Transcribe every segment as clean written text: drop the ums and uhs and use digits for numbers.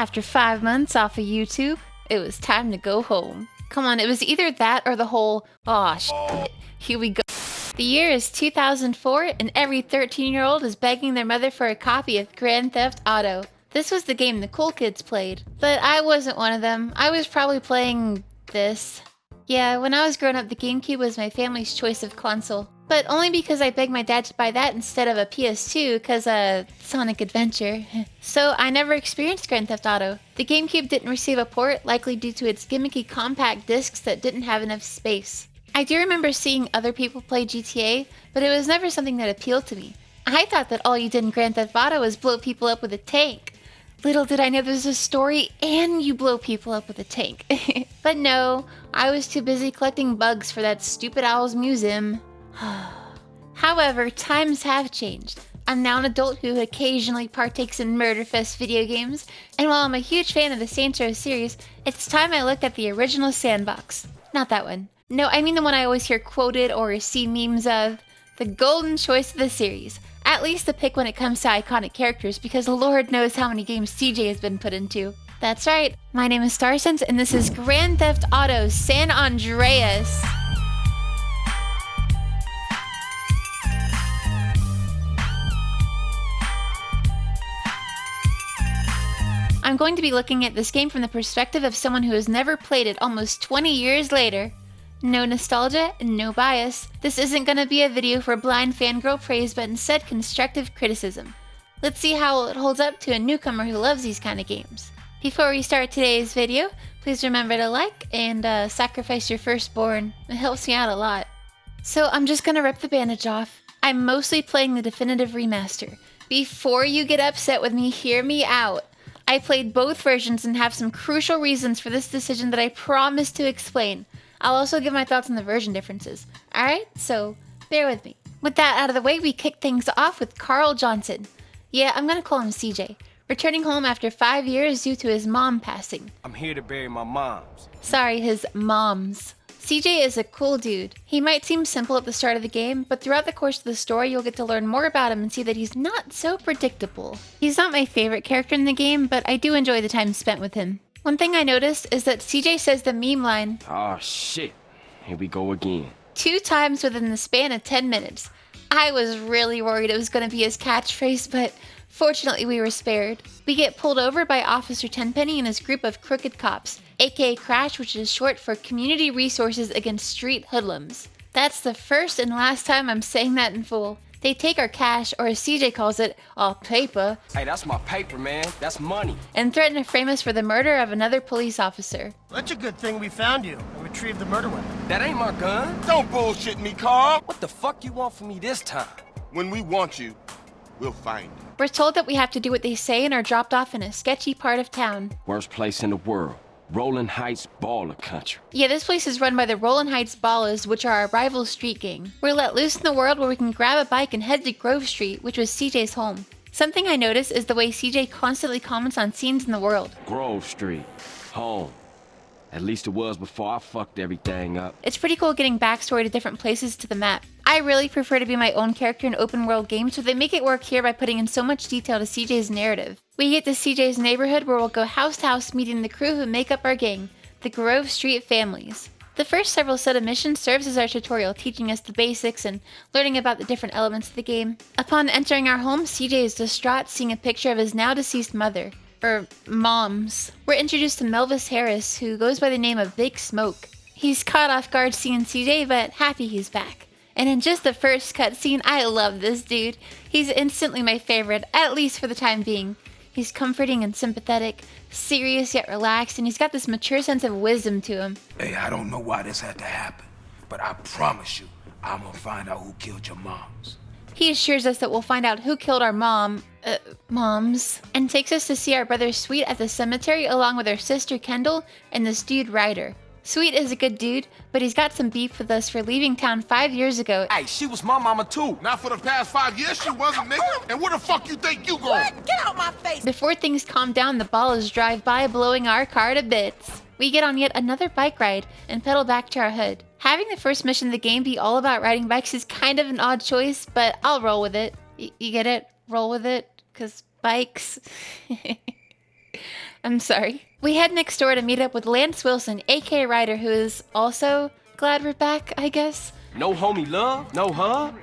After 5 months off of YouTube, it was time to go home. Come on, it was either that or the whole, aw, shit, here we go. The year is 2004, and every 13-year-old is begging their mother for a copy of Grand Theft Auto. This was the game the cool kids played, but I wasn't one of them. I was probably playing this. Yeah, when I was growing up, the GameCube was my family's choice of console, but only because I begged my dad to buy that instead of a PS2 because Sonic Adventure. So I never experienced Grand Theft Auto. The GameCube didn't receive a port, likely due to its gimmicky compact discs that didn't have enough space. I do remember seeing other people play GTA, but it was never something that appealed to me. I thought that all you did in Grand Theft Auto was blow people up with a tank. Little did I know there's a story and you blow people up with a tank. But no, I was too busy collecting bugs for that stupid owl's museum. However, times have changed. I'm now an adult who occasionally partakes in Murderfest video games, and while I'm a huge fan of the Saints Row series, it's time I looked at the original Sandbox. Not that one. No, I mean the one I always hear quoted or see memes of. The golden choice of the series. At least the pick when it comes to iconic characters, because Lord knows how many games CJ has been put into. That's right, my name is Starsense, and this is Grand Theft Auto San Andreas. I'm going to be looking at this game from the perspective of someone who has never played it almost 20 years later. No nostalgia, no bias. This isn't gonna be a video for blind fangirl praise, but instead constructive criticism. Let's see how it holds up to a newcomer who loves these kind of games. Before we start today's video, please remember to like and sacrifice your firstborn. It helps me out a lot. So I'm just gonna rip the bandage off. I'm mostly playing the definitive remaster. Before you get upset with me, hear me out. I played both versions and have some crucial reasons for this decision that I promise to explain. I'll also give my thoughts on the version differences. Alright, so bear with me. With that out of the way, we kick things off with Carl Johnson. Yeah, I'm gonna call him CJ. Returning home after 5 years due to his mom passing. I'm here to bury my moms. Sorry, his moms. CJ is a cool dude. He might seem simple at the start of the game, but throughout the course of the story, you'll get to learn more about him and see that he's not so predictable. He's not my favorite character in the game, but I do enjoy the time spent with him. One thing I noticed is that CJ says the meme line, Oh shit, here we go again. 2 times within the span of 10 minutes. I was really worried it was going to be his catchphrase, but fortunately we were spared. We get pulled over by Officer Tenpenny and his group of crooked cops, aka Crash, which is short for Community Resources Against Street Hoodlums. That's the first and last time I'm saying that in full. They take our cash, or as CJ calls it, our paper. Hey, that's my paper, man. That's money. And threaten to frame us for the murder of another police officer. That's a good thing we found you and retrieved the murder weapon. That ain't my gun. Don't bullshit me, Carl. What the fuck you want from me this time? When we want you, we'll find you. We're told that we have to do what they say and are dropped off in a sketchy part of town. Worst place in the world. Rolling Heights Baller Country. Yeah, this place is run by the Rolling Heights Ballers, which are our rival street gang. We're let loose in the world where we can grab a bike and head to Grove Street, which was CJ's home. Something I noticed is the way CJ constantly comments on scenes in the world. Grove Street. Home. At least it was before I fucked everything up. It's pretty cool getting backstory to different places to the map. I really prefer to be my own character in open world games, so they make it work here by putting in so much detail to CJ's narrative. We get to CJ's neighborhood where we'll go house to house meeting the crew who make up our gang, the Grove Street Families. The first several set of missions serves as our tutorial, teaching us the basics and learning about the different elements of the game. Upon entering our home, CJ is distraught seeing a picture of his now deceased mother. Moms. We're introduced to Melvis Harris, who goes by the name of Big Smoke. He's caught off guard seeing CJ, but happy he's back. And in just the first cutscene, I love this dude. He's instantly my favorite, at least for the time being. He's comforting and sympathetic, serious yet relaxed, and he's got this mature sense of wisdom to him. Hey, I don't know why this had to happen, but I promise you, I'm gonna find out who killed your moms. He assures us that we'll find out who killed our moms, and takes us to see our brother Sweet at the cemetery along with our sister Kendall and this dude Ryder. Sweet is a good dude, but he's got some beef with us for leaving town 5 years ago. Hey, she was my mama too. Not for the past 5 years she wasn't, nigga. And where the fuck you think you going? What? Get out my face! Before things calm down, the ballers drive by, blowing our car to bits. We get on yet another bike ride and pedal back to our hood. Having the first mission of the game be all about riding bikes is kind of an odd choice, but I'll roll with it. You get it? Roll with it? 'Cause bikes. I'm sorry. We head next door to meet up with Lance Wilson, aka Ryder, who is also glad we're back, I guess. No homie love? No hug?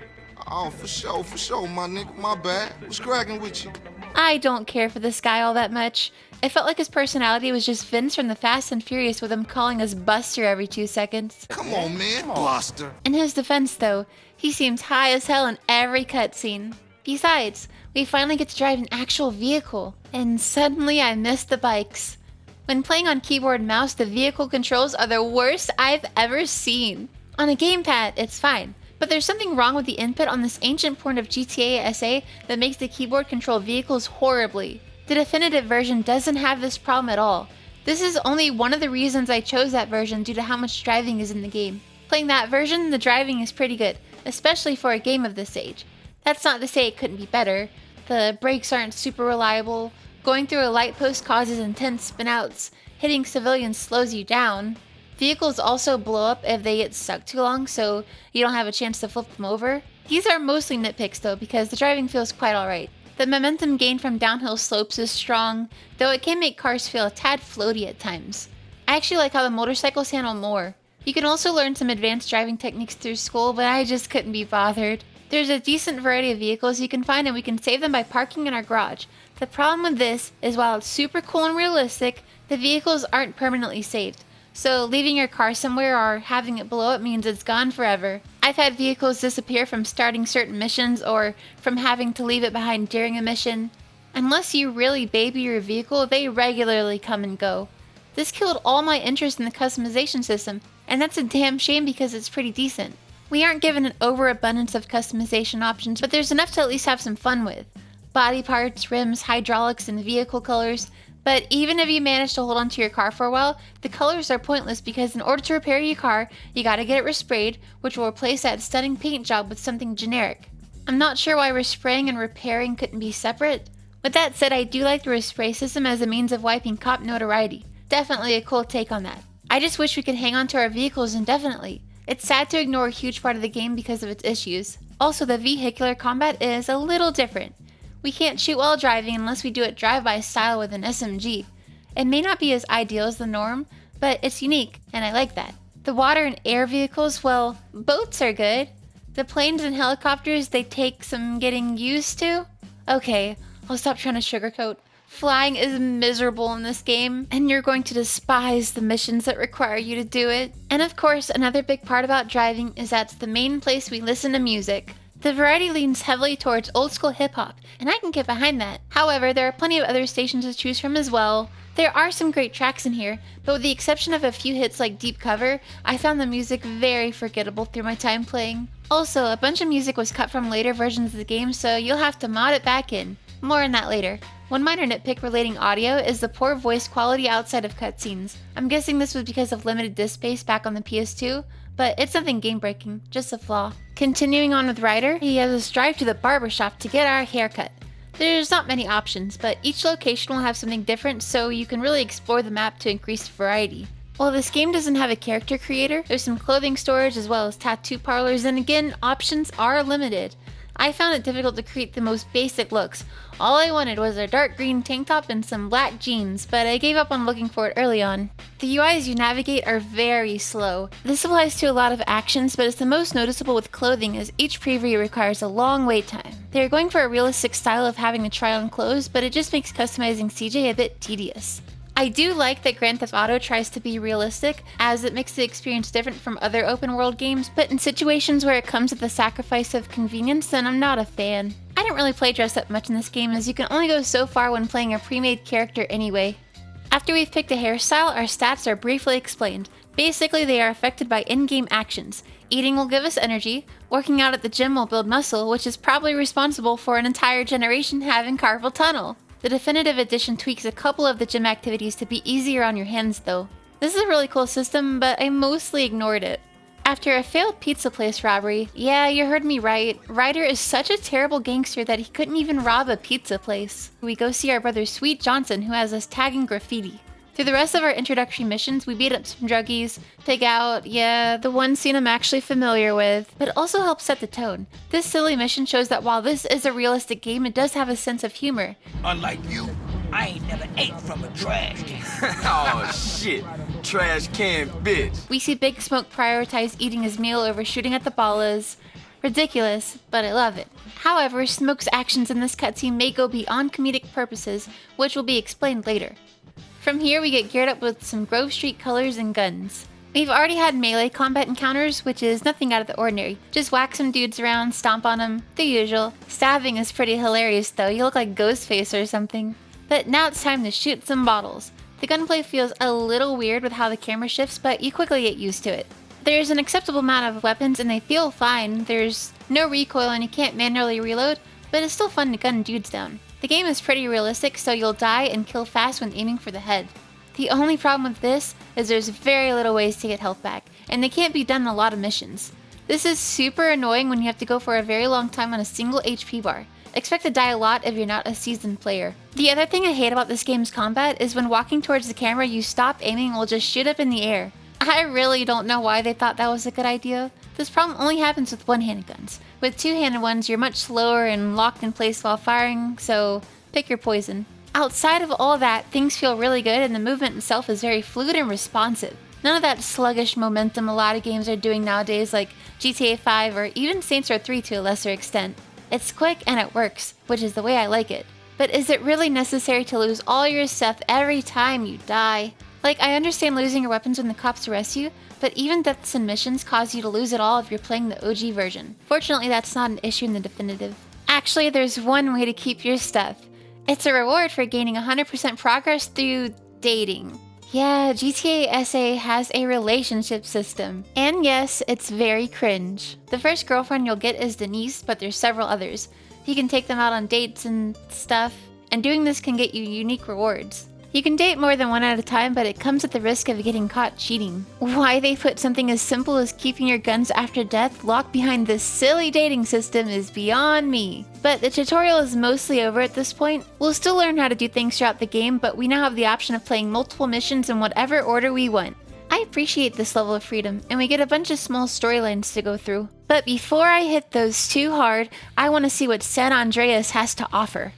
Oh, for sure, my nigga. My bad. What's cracking with you? I don't care for this guy all that much. It felt like his personality was just Vince from the Fast and Furious with him calling us Buster every 2 seconds. Come on, man. Buster. In his defense, though, he seems high as hell in every cutscene. Besides, we finally get to drive an actual vehicle, and suddenly I miss the bikes. When playing on keyboard and mouse, the vehicle controls are the worst I've ever seen. On a gamepad, it's fine, but there's something wrong with the input on this ancient port of GTASA that makes the keyboard control vehicles horribly. The definitive version doesn't have this problem at all. This is only one of the reasons I chose that version due to how much driving is in the game. Playing that version, the driving is pretty good, especially for a game of this age. That's not to say it couldn't be better. The brakes aren't super reliable, going through a light post causes intense spinouts, hitting civilians slows you down. Vehicles also blow up if they get stuck too long, so you don't have a chance to flip them over. These are mostly nitpicks though, because the driving feels quite alright. The momentum gained from downhill slopes is strong, though it can make cars feel a tad floaty at times. I actually like how the motorcycles handle more. You can also learn some advanced driving techniques through school, but I just couldn't be bothered. There's a decent variety of vehicles you can find, and we can save them by parking in our garage. The problem with this is while it's super cool and realistic, the vehicles aren't permanently saved. So leaving your car somewhere or having it blow up means it's gone forever. I've had vehicles disappear from starting certain missions or from having to leave it behind during a mission. Unless you really baby your vehicle, they regularly come and go. This killed all my interest in the customization system, and that's a damn shame because it's pretty decent. We aren't given an overabundance of customization options, but there's enough to at least have some fun with. Body parts, rims, hydraulics, and vehicle colors. But even if you manage to hold onto your car for a while, the colors are pointless because in order to repair your car, you gotta get it resprayed, which will replace that stunning paint job with something generic. I'm not sure why respraying and repairing couldn't be separate. With that said, I do like the respray system as a means of wiping cop notoriety. Definitely a cool take on that. I just wish we could hang on to our vehicles indefinitely. It's sad to ignore a huge part of the game because of its issues. Also, the vehicular combat is a little different. We can't shoot while driving unless we do it drive-by style with an SMG. It may not be as ideal as the norm, but it's unique, and I like that. The water and air vehicles, well, boats are good. The planes and helicopters, they take some getting used to. Okay, I'll stop trying to sugarcoat. Flying is miserable in this game, and you're going to despise the missions that require you to do it. And of course, another big part about driving is that's the main place we listen to music. The variety leans heavily towards old school hip hop, and I can get behind that. However, there are plenty of other stations to choose from as well. There are some great tracks in here, but with the exception of a few hits like Deep Cover, I found the music very forgettable through my time playing. Also, a bunch of music was cut from later versions of the game, so you'll have to mod it back in. More on that later. One minor nitpick relating audio is the poor voice quality outside of cutscenes. I'm guessing this was because of limited disk space back on the PS2, but it's nothing game-breaking, just a flaw. Continuing on with Ryder, he has us drive to the barbershop to get our haircut. There's not many options, but each location will have something different, so you can really explore the map to increase variety. While this game doesn't have a character creator, there's some clothing storage as well as tattoo parlors, and again, options are limited. I found it difficult to create the most basic looks. All I wanted was a dark green tank top and some black jeans, but I gave up on looking for it early on. The UIs you navigate are very slow. This applies to a lot of actions, but it's the most noticeable with clothing as each preview requires a long wait time. They're going for a realistic style of having to try on clothes, but it just makes customizing CJ a bit tedious. I do like that Grand Theft Auto tries to be realistic, as it makes the experience different from other open world games, but in situations where it comes at the sacrifice of convenience, then I'm not a fan. I didn't really play dress up much in this game, as you can only go so far when playing a pre-made character anyway. After we've picked a hairstyle, our stats are briefly explained. Basically, they are affected by in-game actions. Eating will give us energy, working out at the gym will build muscle, which is probably responsible for an entire generation having carpal tunnel. The definitive edition tweaks a couple of the gym activities to be easier on your hands though. This is a really cool system, but I mostly ignored it. After a failed pizza place robbery, yeah, you heard me right, Ryder is such a terrible gangster that he couldn't even rob a pizza place. We go see our brother Sweet Johnson, who has us tagging graffiti. Through the rest of our introductory missions, we beat up some druggies, pig out, yeah, the one scene I'm actually familiar with, but it also helps set the tone. This silly mission shows that while this is a realistic game, it does have a sense of humor. Unlike you, I ain't never ate from a trash can. Oh, shit. Trash can bitch. We see Big Smoke prioritize eating his meal over shooting at the ballas. Ridiculous, but I love it. However, Smoke's actions in this cutscene may go beyond comedic purposes, which will be explained later. From here, we get geared up with some Grove Street colors and guns. We've already had melee combat encounters, which is nothing out of the ordinary. Just whack some dudes around, stomp on them, the usual. Stabbing is pretty hilarious though, you look like Ghostface or something. But now it's time to shoot some bottles. The gunplay feels a little weird with how the camera shifts, but you quickly get used to it. There's an acceptable amount of weapons and they feel fine. There's no recoil and you can't manually reload, but it's still fun to gun dudes down. The game is pretty realistic, so you'll die and kill fast when aiming for the head. The only problem with this is there's very little ways to get health back, and they can't be done in a lot of missions. This is super annoying when you have to go for a very long time on a single HP bar. Expect to die a lot if you're not a seasoned player. The other thing I hate about this game's combat is when walking towards the camera you stop aiming and will just shoot up in the air. I really don't know why they thought that was a good idea. This problem only happens with one-handed guns. With two-handed ones you're much slower and locked in place while firing, so pick your poison. Outside of all that, things feel really good and the movement itself is very fluid and responsive. None of that sluggish momentum a lot of games are doing nowadays like GTA 5 or even Saints Row 3 to a lesser extent. It's quick and it works, which is the way I like it. But is it really necessary to lose all your stuff every time you die? Like, I understand losing your weapons when the cops arrest you, but even deaths and missions cause you to lose it all if you're playing the OG version. Fortunately, that's not an issue in the definitive. Actually, there's one way to keep your stuff. It's a reward for gaining 100% progress through dating. Yeah, GTASA has a relationship system. And yes, it's very cringe. The first girlfriend you'll get is Denise, but there's several others. You can take them out on dates and stuff, and doing this can get you unique rewards. You can date more than one at a time, but it comes at the risk of getting caught cheating. Why they put something as simple as keeping your guns after death locked behind this silly dating system is beyond me. But the tutorial is mostly over at this point. We'll still learn how to do things throughout the game, but we now have the option of playing multiple missions in whatever order we want. I appreciate this level of freedom, and we get a bunch of small storylines to go through. But before I hit those too hard, I want to see what San Andreas has to offer.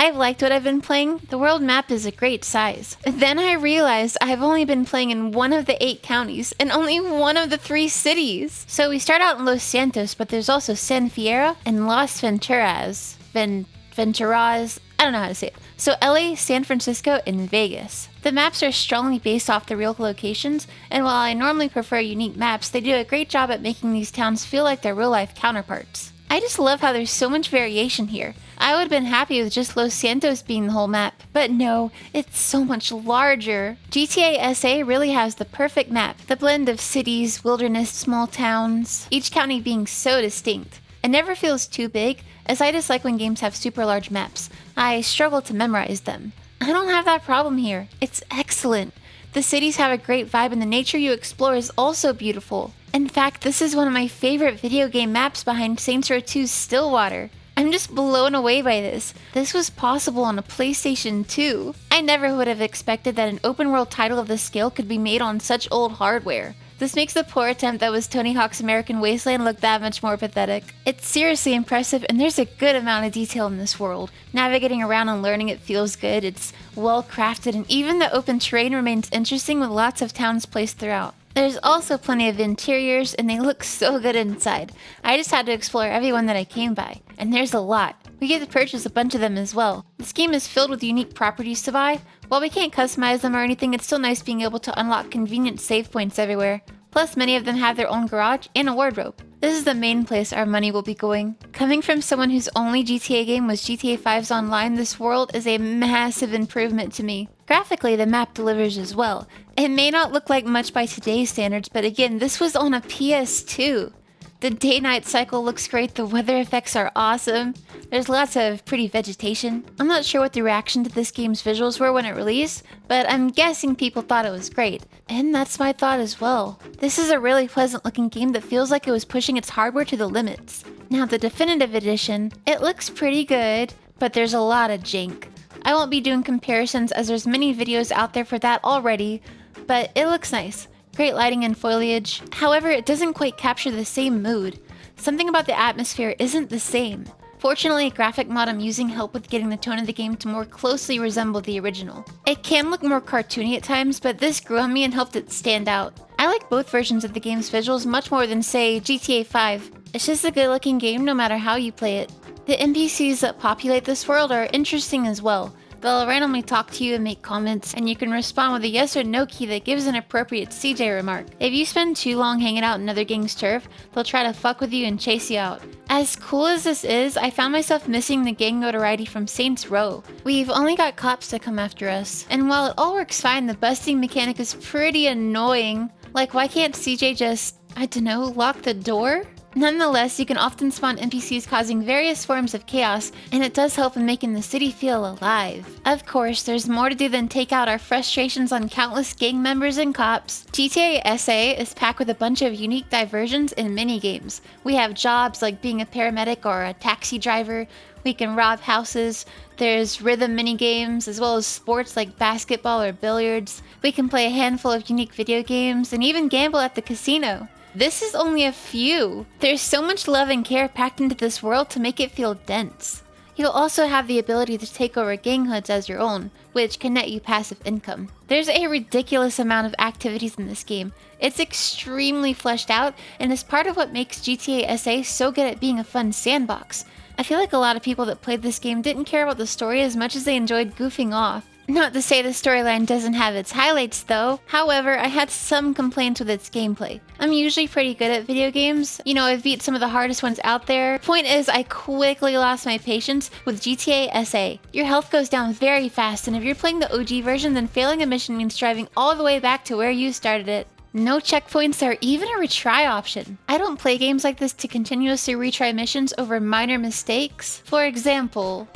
I've liked what I've been playing. The world map is a great size. Then I realized I've only been playing in one of the 8 counties and only one of the 3 cities. So we start out in Los Santos, but there's also San Fierro and Las Venturas. Venturas, I don't know how to say it. So LA, San Francisco, and Vegas. The maps are strongly based off the real locations, and while I normally prefer unique maps, they do a great job at making these towns feel like their real-life counterparts. I just love how there's so much variation here. I would have been happy with just Los Santos being the whole map, but no, it's so much larger. GTASA really has the perfect map, the blend of cities, wilderness, small towns, each county being so distinct. It never feels too big, as I dislike when games have super large maps. I struggle to memorize them. I don't have that problem here. It's excellent. The cities have a great vibe and the nature you explore is also beautiful. In fact, this is one of my favorite video game maps behind Saints Row 2's Stillwater. I'm just blown away by this. This was possible on a PlayStation 2. I never would have expected that an open world title of this scale could be made on such old hardware. This makes the poor attempt that was Tony Hawk's American Wasteland look that much more pathetic. It's seriously impressive and there's a good amount of detail in this world. Navigating around and learning it feels good, it's well crafted, and even the open terrain remains interesting with lots of towns placed throughout. There's also plenty of interiors and they look so good inside. I just had to explore everyone that I came by, and there's a lot. We get to purchase a bunch of them as well. This game is filled with unique properties to buy. While we can't customize them or anything, it's still nice being able to unlock convenient save points everywhere. Plus, many of them have their own garage and a wardrobe. This is the main place our money will be going. Coming from someone whose only GTA game was GTA 5's Online, this world is a massive improvement to me. Graphically, the map delivers as well. It may not look like much by today's standards, but again, this was on a PS2. The day-night cycle looks great, the weather effects are awesome. There's lots of pretty vegetation. I'm not sure what the reaction to this game's visuals were when it released, but I'm guessing people thought it was great. And that's my thought as well. This is a really pleasant looking game that feels like it was pushing its hardware to the limits. Now the definitive edition, it looks pretty good, but there's a lot of jank. I won't be doing comparisons as there's many videos out there for that already, but it looks nice. Great lighting and foliage. However, it doesn't quite capture the same mood. Something about the atmosphere isn't the same. Fortunately, a graphic mod I'm using helped with getting the tone of the game to more closely resemble the original. It can look more cartoony at times, but this grew on me and helped it stand out. I like both versions of the game's visuals much more than, say, GTA 5. It's just a good looking game no matter how you play it. The NPCs that populate this world are interesting as well. They'll randomly talk to you and make comments, and you can respond with a yes or no key that gives an appropriate CJ remark. If you spend too long hanging out in another gang's turf, they'll try to fuck with you and chase you out. As cool as this is, I found myself missing the gang notoriety from Saints Row. We've only got cops to come after us, and while it all works fine, the busting mechanic is pretty annoying. Like, why can't CJ just, I don't know, lock the door? Nonetheless, you can often spawn NPCs causing various forms of chaos, and it does help in making the city feel alive. Of course, there's more to do than take out our frustrations on countless gang members and cops. GTA SA is packed with a bunch of unique diversions and mini-games. We have jobs like being a paramedic or a taxi driver. We can rob houses. There's rhythm mini-games, as well as sports like basketball or billiards. We can play a handful of unique video games, and even gamble at the casino. This is only a few. There's so much love and care packed into this world to make it feel dense. You'll also have the ability to take over gang hoods as your own, which can net you passive income. There's a ridiculous amount of activities in this game. It's extremely fleshed out, and is part of what makes GTA SA so good at being a fun sandbox. I feel like a lot of people that played this game didn't care about the story as much as they enjoyed goofing off. Not to say the storyline doesn't have its highlights though. However, I had some complaints with its gameplay. I'm usually pretty good at video games. You know, I've beat some of the hardest ones out there. Point is, I quickly lost my patience with GTA SA. Your health goes down very fast, and if you're playing the OG version, then failing a mission means driving all the way back to where you started it. No checkpoints or even a retry option. I don't play games like this to continuously retry missions over minor mistakes. For example,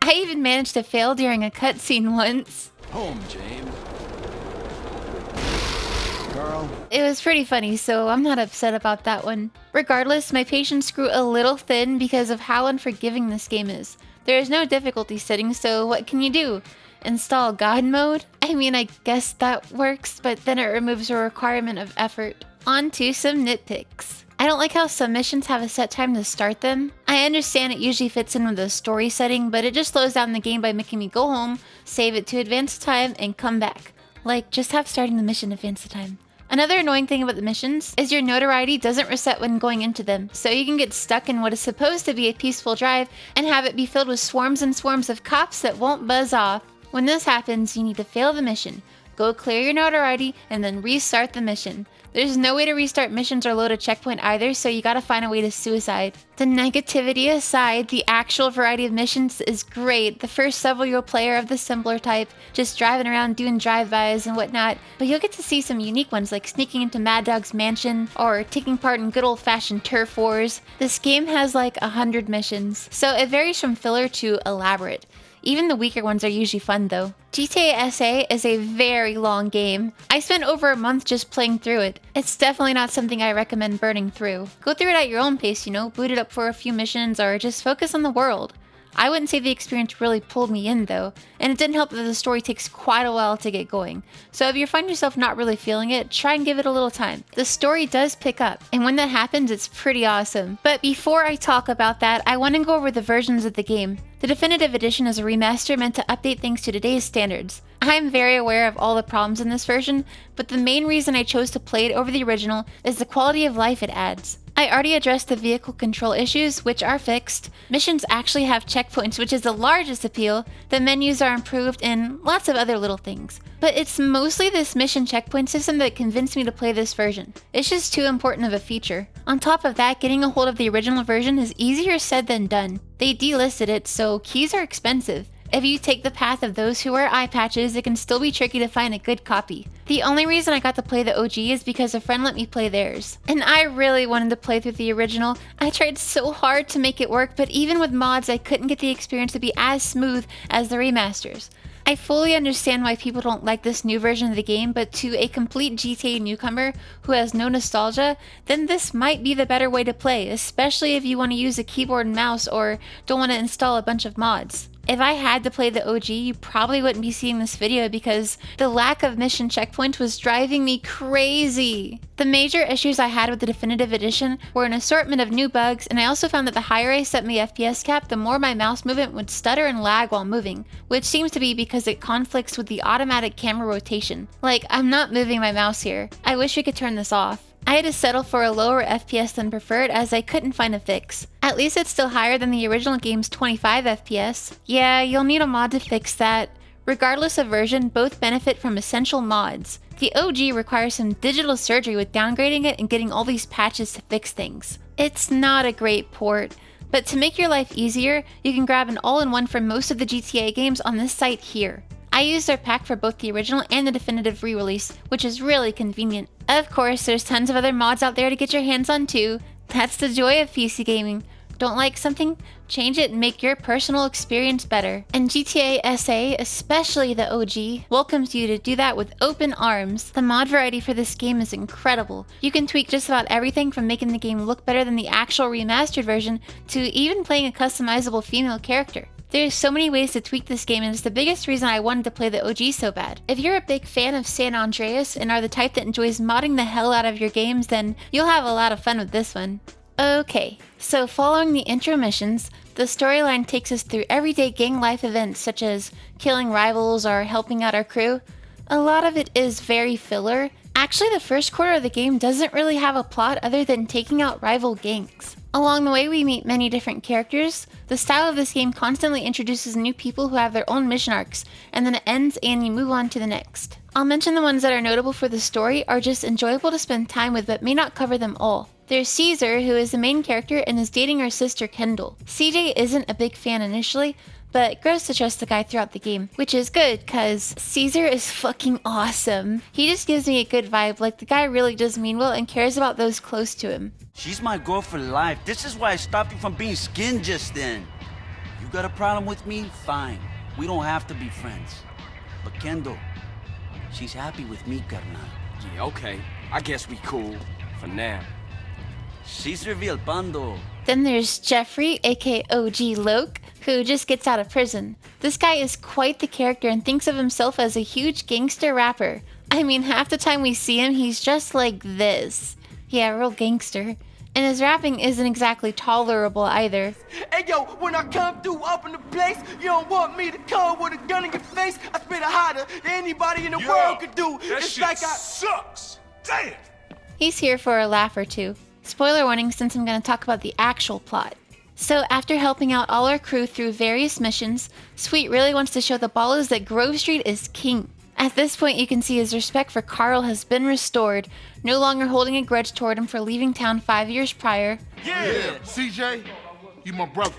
I even managed to fail during a cutscene once. Home, James. Girl. It was pretty funny, so I'm not upset about that one. Regardless, my patience grew a little thin because of how unforgiving this game is. There is no difficulty setting, so what can you do? Install God mode? I mean, I guess that works, but then it removes a requirement of effort. On to some nitpicks. I don't like how some missions have a set time to start them. I understand it usually fits in with the story setting, but it just slows down the game by making me go home, save it to advance the time, and come back. Like, just have starting the mission advance the time. Another annoying thing about the missions is your notoriety doesn't reset when going into them, so you can get stuck in what is supposed to be a peaceful drive and have it be filled with swarms and swarms of cops that won't buzz off. When this happens, you need to fail the mission, go clear your notoriety, and then restart the mission. There's no way to restart missions or load a checkpoint either, so you gotta find a way to suicide. The negativity aside, the actual variety of missions is great. The first several you'll play are of the simpler type, just driving around doing drive-bys and whatnot, but you'll get to see some unique ones like sneaking into Mad Dog's mansion or taking part in good old-fashioned turf wars. This game has like 100 missions, so it varies from filler to elaborate. Even the weaker ones are usually fun though. GTA SA is a very long game. I spent over a month just playing through it. It's definitely not something I recommend burning through. Go through it at your own pace, you know, boot it up for a few missions or just focus on the world. I wouldn't say the experience really pulled me in though, and it didn't help that the story takes quite a while to get going. So if you find yourself not really feeling it, try and give it a little time. The story does pick up, and when that happens, it's pretty awesome. But before I talk about that, I want to go over the versions of the game. The Definitive Edition is a remaster meant to update things to today's standards. I'm very aware of all the problems in this version, but the main reason I chose to play it over the original is the quality of life it adds. I already addressed the vehicle control issues, which are fixed. Missions actually have checkpoints, which is the largest appeal. The menus are improved, and lots of other little things. But it's mostly this mission checkpoint system that convinced me to play this version. It's just too important of a feature. On top of that, getting a hold of the original version is easier said than done. They delisted it, so keys are expensive. If you take the path of those who wear eye patches, it can still be tricky to find a good copy. The only reason I got to play the OG is because a friend let me play theirs. And I really wanted to play through the original. I tried so hard to make it work, but even with mods, I couldn't get the experience to be as smooth as the remasters. I fully understand why people don't like this new version of the game, but to a complete GTA newcomer who has no nostalgia, then this might be the better way to play, especially if you want to use a keyboard and mouse or don't want to install a bunch of mods. If I had to play the OG, you probably wouldn't be seeing this video because the lack of mission checkpoints was driving me crazy. The major issues I had with the definitive edition were an assortment of new bugs, and I also found that the higher I set my FPS cap, the more my mouse movement would stutter and lag while moving, which seems to be because it conflicts with the automatic camera rotation. Like, I'm not moving my mouse here. I wish we could turn this off. I had to settle for a lower FPS than preferred as I couldn't find a fix. At least it's still higher than the original game's 25 FPS. Yeah, you'll need a mod to fix that. Regardless of version, both benefit from essential mods. The OG requires some digital surgery with downgrading it and getting all these patches to fix things. It's not a great port, but to make your life easier, you can grab an all-in-one for most of the GTA games on this site here. I used their pack for both the original and the definitive re-release, which is really convenient. Of course, there's tons of other mods out there to get your hands on too. That's the joy of PC gaming. Don't like something? Change it and make your personal experience better. And GTASA, especially the OG, welcomes you to do that with open arms. The mod variety for this game is incredible. You can tweak just about everything from making the game look better than the actual remastered version to even playing a customizable female character. There's so many ways to tweak this game, and it's the biggest reason I wanted to play the OG so bad. If you're a big fan of San Andreas and are the type that enjoys modding the hell out of your games, then you'll have a lot of fun with this one. Okay, so following the intro missions, the storyline takes us through everyday gang life events such as killing rivals or helping out our crew. A lot of it is very filler. Actually, the first quarter of the game doesn't really have a plot other than taking out rival gangs. Along the way, we meet many different characters. The style of this game constantly introduces new people who have their own mission arcs, and then it ends and you move on to the next. I'll mention the ones that are notable for the story or just enjoyable to spend time with but may not cover them all. There's Caesar, who is the main character and is dating her sister Kendall. CJ isn't a big fan initially, but grows to trust the guy throughout the game, which is good, cause Caesar is fucking awesome. He just gives me a good vibe, like the guy really does mean well and cares about those close to him. She's my girl for life. This is why I stopped you from being skinned just then. You got a problem with me? Fine. We don't have to be friends. But Kendall, she's happy with me, carnal. Yeah, okay. I guess we cool. For now. Caesar Villalpando. Then there's Jeffrey, aka OG Loke, who just gets out of prison. This guy is quite the character and thinks of himself as a huge gangster rapper. I mean, half the time we see him, he's just like this. Yeah, real gangster. And his rapping isn't exactly tolerable either. Hey yo, when I come through up in the place, you don't want me to come with a gun in your face. I spit it hotter than anybody in the world could do. That It's shit like sucks. Damn. He's here for a laugh or two. Spoiler warning since I'm going to talk about the actual plot. So after helping out all our crew through various missions, Sweet really wants to show the ballers that Grove Street is king. At this point you can see his respect for Carl has been restored, no longer holding a grudge toward him for leaving town 5 years prior. Yeah, CJ, you my brother,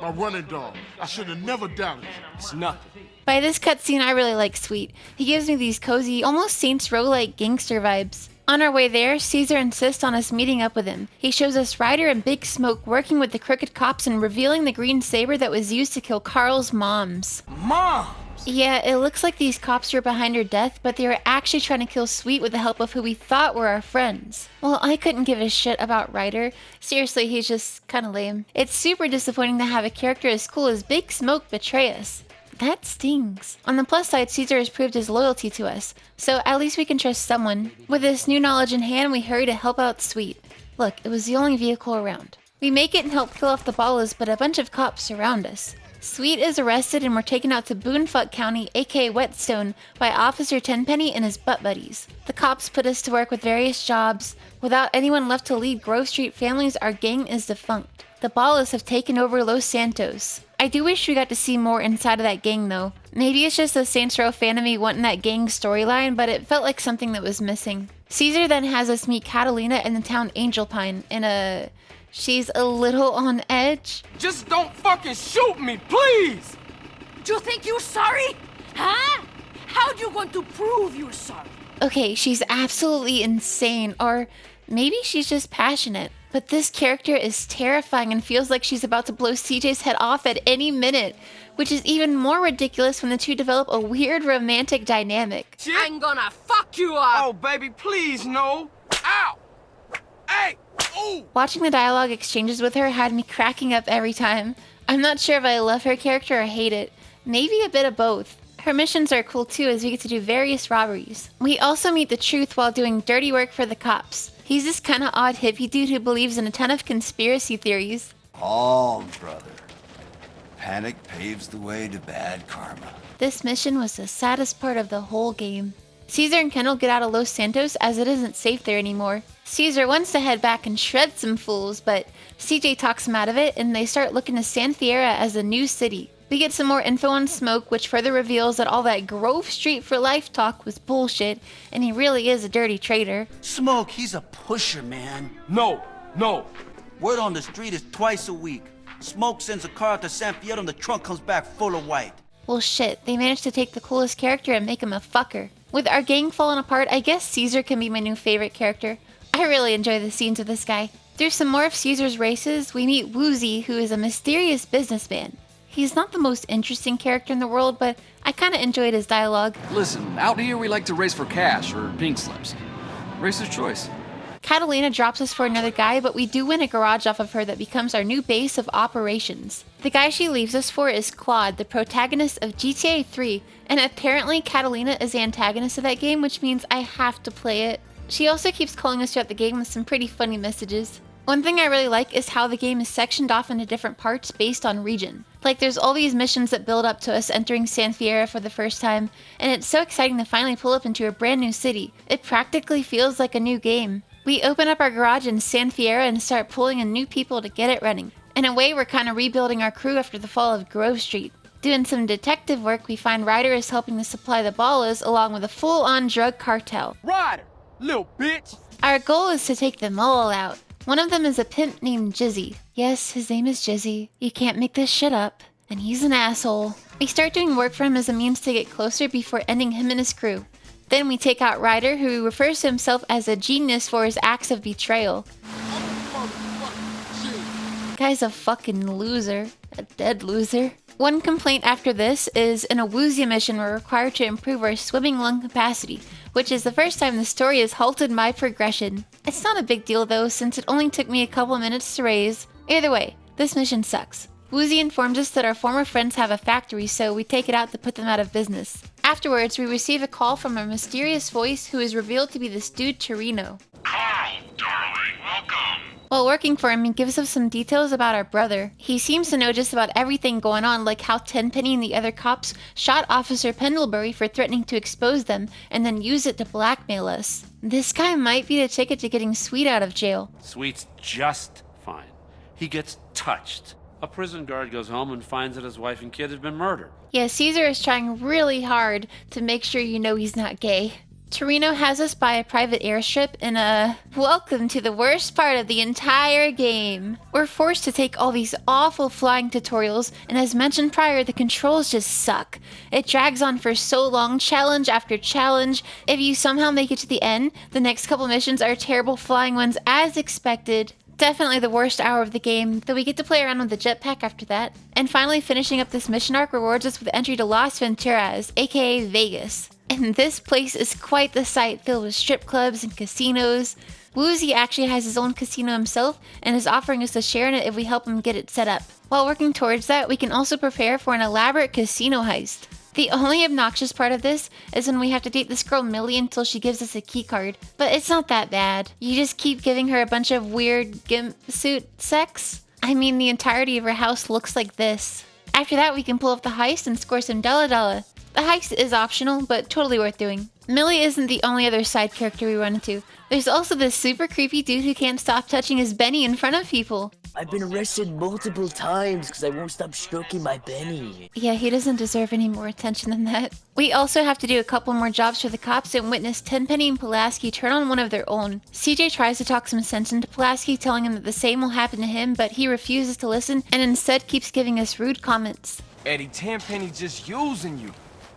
my running dog. I should have never doubted you. It's nothing. By this cutscene I really like Sweet. He gives me these cozy, almost Saints Row-like gangster vibes. On our way there, Caesar insists on us meeting up with him. He shows us Ryder and Big Smoke working with the crooked cops and revealing the green saber that was used to kill Carl's moms. Mom! Yeah, it looks like these cops were behind her death, but they were actually trying to kill Sweet with the help of who we thought were our friends. Well, I couldn't give a shit about Ryder. Seriously, he's just kinda lame. It's super disappointing to have a character as cool as Big Smoke betray us. That stings. On the plus side, Caesar has proved his loyalty to us, so at least we can trust someone. With this new knowledge in hand, we hurry to help out Sweet. Look, it was the only vehicle around. We make it and help kill off the ballers, but a bunch of cops surround us. Sweet is arrested and we're taken out to Boonfuck County, aka Whetstone, by Officer Tenpenny and his butt buddies. The cops put us to work with various jobs. Without anyone left to lead Grove Street families, our gang is defunct. The ballers have taken over Los Santos. I do wish we got to see more inside of that gang though. Maybe it's just the Saints Row fan of me wanting that gang storyline, but it felt like something that was missing. Caesar then has us meet Catalina in the town Angel Pine in she's a little on edge. Just don't fucking shoot me, please! Do you think you're sorry? Huh? How do you want to prove you're sorry? Okay, she's absolutely insane, or maybe she's just passionate. But this character is terrifying and feels like she's about to blow CJ's head off at any minute, which is even more ridiculous when the two develop a weird romantic dynamic. I'm gonna fuck you up! Oh, baby, please, no! Ow! Hey! Ooh! Watching the dialogue exchanges with her had me cracking up every time. I'm not sure if I love her character or hate it. Maybe a bit of both. Her missions are cool too, as we get to do various robberies. We also meet the Truth while doing dirty work for the cops. He's this kinda odd hippie dude who believes in a ton of conspiracy theories. Calm, brother. Panic paves the way to bad karma. This mission was the saddest part of the whole game. Caesar and Kendall get out of Los Santos as it isn't safe there anymore. Caesar wants to head back and shred some fools, but CJ talks him out of it and they start looking to San Fierro as a new city. We get some more info on Smoke, which further reveals that all that Grove Street for life talk was bullshit, and he really is a dirty traitor. Smoke, he's a pusher, man. No. Word on the street is twice a week. Smoke sends a car out to San Fierro and the trunk comes back full of white. Well shit, they managed to take the coolest character and make him a fucker. With our gang falling apart, I guess Caesar can be my new favorite character. I really enjoy the scenes with this guy. Through some more of Caesar's races, we meet Woozy, who is a mysterious businessman. He's not the most interesting character in the world, but I kinda enjoyed his dialogue. Listen, out here we like to race for cash or pink slips. Racer's choice. Catalina drops us for another guy, but we do win a garage off of her that becomes our new base of operations. The guy she leaves us for is Claude, the protagonist of GTA 3, and apparently Catalina is the antagonist of that game, which means I have to play it. She also keeps calling us throughout the game with some pretty funny messages. One thing I really like is how the game is sectioned off into different parts based on region. Like there's all these missions that build up to us entering San Fierro for the first time, and it's so exciting to finally pull up into a brand new city. It practically feels like a new game. We open up our garage in San Fierro and start pulling in new people to get it running. In a way, we're kind of rebuilding our crew after the fall of Grove Street. Doing some detective work, we find Ryder is helping to supply the ballas along with a full-on drug cartel. Ryder, little bitch. Our goal is to take them all out. One of them is a pimp named Jizzy. Yes, his name is Jizzy. You can't make this shit up. And he's an asshole. We start doing work for him as a means to get closer before ending him and his crew. Then we take out Ryder, who refers to himself as a genius for his acts of betrayal. Guy's a fucking loser. A dead loser. One complaint after this is in a Woozy mission we're required to improve our swimming lung capacity, which is the first time the story has halted my progression. It's not a big deal though, since it only took me a couple minutes to raise. Either way, this mission sucks. Woozy informs us that our former friends have a factory, so we take it out to put them out of business. Afterwards, we receive a call from a mysterious voice who is revealed to be this dude Torino. Carl, darling, welcome. While working for him, he gives us some details about our brother. He seems to know just about everything going on, like how Tenpenny and the other cops shot Officer Pendlebury for threatening to expose them and then use it to blackmail us. This guy might be the ticket to getting Sweet out of jail. Sweet's just fine. He gets touched. A prison guard goes home and finds that his wife and kid have been murdered. Yeah, Caesar is trying really hard to make sure you know he's not gay. Torino has us buy a private airstrip in welcome to the worst part of the entire game. We're forced to take all these awful flying tutorials, and as mentioned prior, the controls just suck. It drags on for so long, challenge after challenge. If you somehow make it to the end, the next couple missions are terrible flying ones as expected. Definitely the worst hour of the game, though we get to play around with the jetpack after that. And finally, finishing up this mission arc rewards us with entry to Las Venturas, aka Vegas. And this place is quite the sight, filled with strip clubs and casinos. Woozy actually has his own casino himself and is offering us a share in it if we help him get it set up. While working towards that, we can also prepare for an elaborate casino heist. The only obnoxious part of this is when we have to date this girl Millie until she gives us a keycard. But it's not that bad. You just keep giving her a bunch of weird gimp suit sex. I mean, the entirety of her house looks like this. After that, we can pull off the heist and score some dollar. The heist is optional, but totally worth doing. Millie isn't the only other side character we run into. There's also this super creepy dude who can't stop touching his Benny in front of people. I've been arrested multiple times because I won't stop stroking my Benny. Yeah, he doesn't deserve any more attention than that. We also have to do a couple more jobs for the cops and witness Tenpenny and Pulaski turn on one of their own. CJ tries to talk some sense into Pulaski, telling him that the same will happen to him, but he refuses to listen and instead keeps giving us rude comments. Eddie, Tenpenny just using you.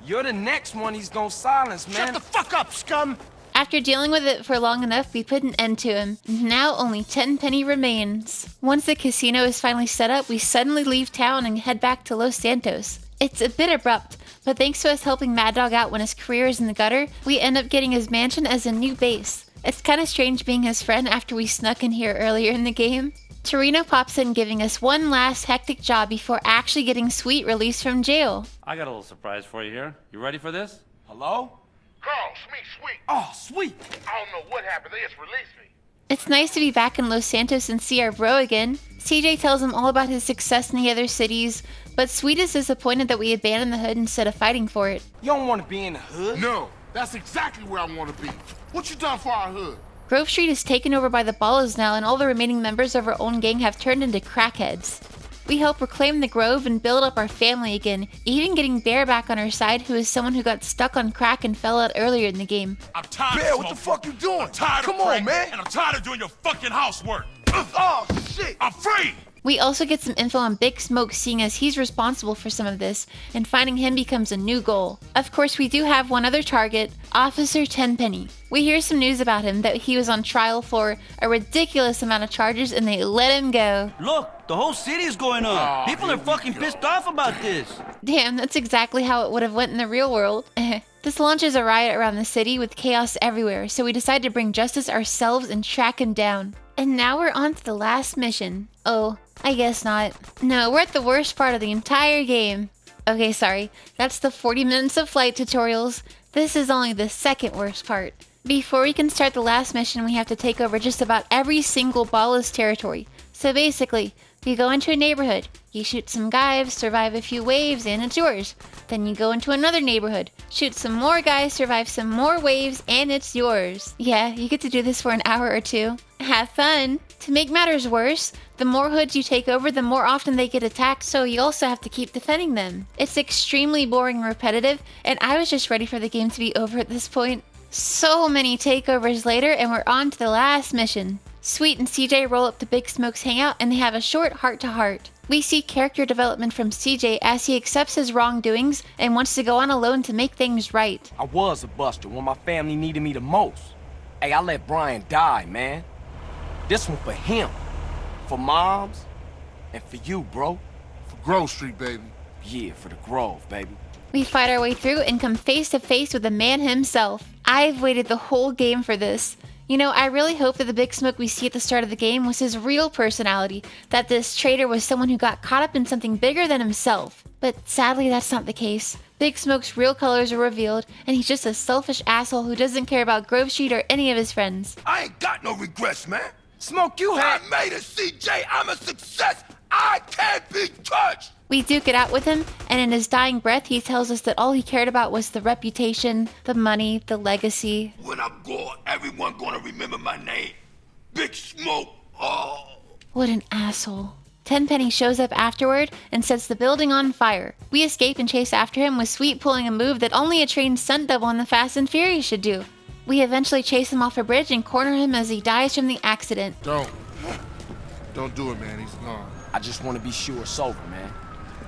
You're the next one he's gonna silence, man. Shut the fuck up, scum! After dealing with it for long enough, we put an end to him. Now only Tenpenny remains. Once the casino is finally set up, we suddenly leave town and head back to Los Santos. It's a bit abrupt, but thanks to us helping Mad Dog out when his career is in the gutter, we end up getting his mansion as a new base. It's kinda strange being his friend after we snuck in here earlier in the game. Torino pops in giving us one last hectic job before actually getting Sweet released from jail. I got a little surprise for you here. You ready for this? Hello? Carl, Sweet. Oh, sweet. I don't know what happened. They just released me. It's nice to be back in Los Santos and see our bro again. CJ tells him all about his success in the other cities, but Sweet is disappointed that we abandoned the hood instead of fighting for it. You don't want to be in the hood? No, that's exactly where I want to be. What you done for our hood? Grove Street is taken over by the Ballas now, and all the remaining members of our own gang have turned into crackheads. We help reclaim the Grove and build up our family again, even getting Bear back on our side, who is someone who got stuck on crack and fell out earlier in the game. I'm tired Bear, what the fuck you doing? I'm tired Come on, man. And I'm tired of doing your fucking housework. Oh, shit. I'm free. We also get some info on Big Smoke, seeing as he's responsible for some of this, and finding him becomes a new goal. Of course, we do have one other target, Officer Tenpenny. We hear some news about him, that he was on trial for a ridiculous amount of charges and they let him go. Look, the whole city is going up. People are fucking pissed off about this. Damn, that's exactly how it would have went in the real world. This launches a riot around the city with chaos everywhere, so we decide to bring justice ourselves and track him down. And now we're on to the last mission. Oh, I guess not. No, we're at the worst part of the entire game. Okay, sorry. That's the 40 minutes of flight tutorials. This is only the second worst part. Before we can start the last mission, we have to take over just about every single Ballas territory. So basically, you go into a neighborhood, you shoot some guys, survive a few waves, and it's yours. Then you go into another neighborhood, shoot some more guys, survive some more waves, and it's yours. Yeah, you get to do this for an hour or two. Have fun! To make matters worse, the more hoods you take over, the more often they get attacked, so you also have to keep defending them. It's extremely boring and repetitive, and I was just ready for the game to be over at this point. So many takeovers later, and we're on to the last mission. Sweet and CJ roll up to Big Smoke's hangout, and they have a short heart-to-heart. We see character development from CJ as he accepts his wrongdoings and wants to go on alone to make things right. I was a buster when my family needed me the most. Hey, I let Brian die, man. This one for him, for Moms, and for you, bro. For Grove Street, baby. Yeah, for the Grove, baby. We fight our way through and come face to face with the man himself. I've waited the whole game for this. You know, I really hope that the Big Smoke we see at the start of the game was his real personality, that this traitor was someone who got caught up in something bigger than himself. But sadly, that's not the case. Big Smoke's real colors are revealed, and he's just a selfish asshole who doesn't care about Grove Street or any of his friends. I ain't got no regrets, man. Smoke, you had... I made it, CJ. I'm a success. I can't be touched. We duke it out with him, and in his dying breath, he tells us that all he cared about was the reputation, the money, the legacy. When I'm gone, everyone gonna remember my name. Big Smoke. Oh. What an asshole. Tenpenny shows up afterward and sets the building on fire. We escape and chase after him with Sweet pulling a move that only a trained stunt double in the Fast and Furious should do. We eventually chase him off a bridge and corner him as he dies from the accident. Don't do it, man. He's gone. I just want to be sure it's over, man.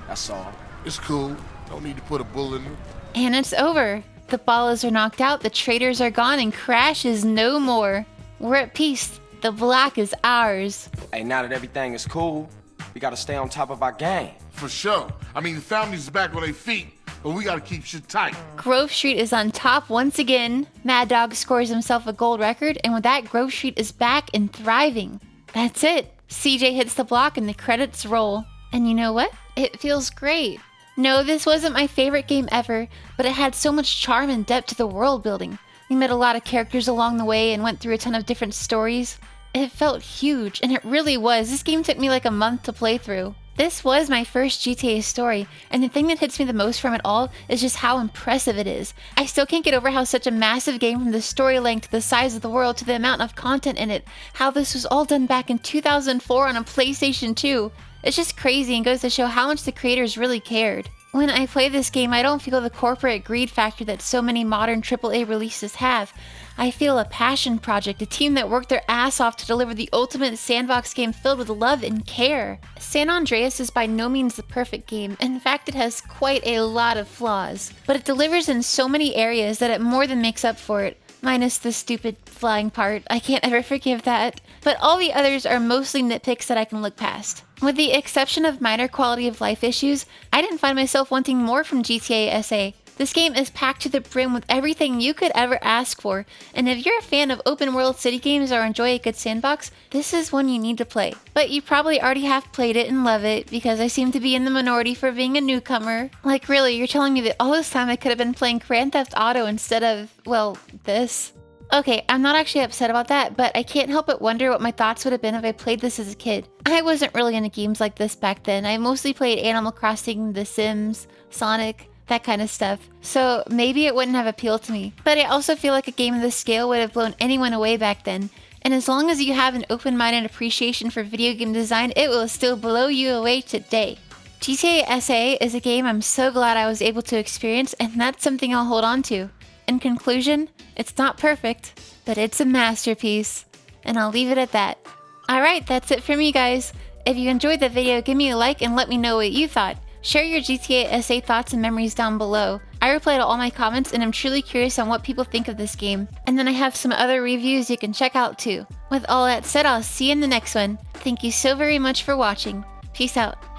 That's all. It's cool. Don't need to put a bullet in him. And it's over. The Ballas are knocked out, the traitors are gone, and Crash is no more. We're at peace. The block is ours. Hey, now that everything is cool, we gotta stay on top of our game. For sure. I mean, the family's back on their feet, but we gotta keep shit tight. Grove Street is on top once again. Mad Dog scores himself a gold record, and with that, Grove Street is back and thriving. That's it. CJ hits the block and the credits roll. And you know what? It feels great. No, this wasn't my favorite game ever, but it had so much charm and depth to the world building. We met a lot of characters along the way and went through a ton of different stories. It felt huge, and it really was. This game took me like a month to play through. This was my first GTA story, and the thing that hits me the most from it all is just how impressive it is. I still can't get over how such a massive game, from the story length to the size of the world to the amount of content in it, how this was all done back in 2004 on a PlayStation 2. It's just crazy and goes to show how much the creators really cared. When I play this game, I don't feel the corporate greed factor that so many modern AAA releases have. I feel a passion project, a team that worked their ass off to deliver the ultimate sandbox game filled with love and care. San Andreas is by no means the perfect game. In fact, it has quite a lot of flaws. But it delivers in so many areas that it more than makes up for it. Minus the stupid flying part. I can't ever forgive that. But all the others are mostly nitpicks that I can look past. With the exception of minor quality of life issues, I didn't find myself wanting more from GTA SA. This game is packed to the brim with everything you could ever ask for, and if you're a fan of open world city games or enjoy a good sandbox, this is one you need to play. But you probably already have played it and love it, because I seem to be in the minority for being a newcomer. Like really, you're telling me that all this time I could have been playing Grand Theft Auto instead of, well, this? Okay, I'm not actually upset about that, but I can't help but wonder what my thoughts would have been if I played this as a kid. I wasn't really into games like this back then. I mostly played Animal Crossing, The Sims, Sonic, that kind of stuff. So maybe it wouldn't have appealed to me. But I also feel like a game of this scale would have blown anyone away back then. And as long as you have an open-minded appreciation for video game design, it will still blow you away today. GTASA is a game I'm so glad I was able to experience, and that's something I'll hold on to. In conclusion, it's not perfect, but it's a masterpiece. And I'll leave it at that. Alright, that's it for me, guys. If you enjoyed the video, give me a like and let me know what you thought. Share your GTASA thoughts and memories down below. I reply to all my comments and I'm truly curious on what people think of this game. And then I have some other reviews you can check out too. With all that said, I'll see you in the next one. Thank you so very much for watching. Peace out.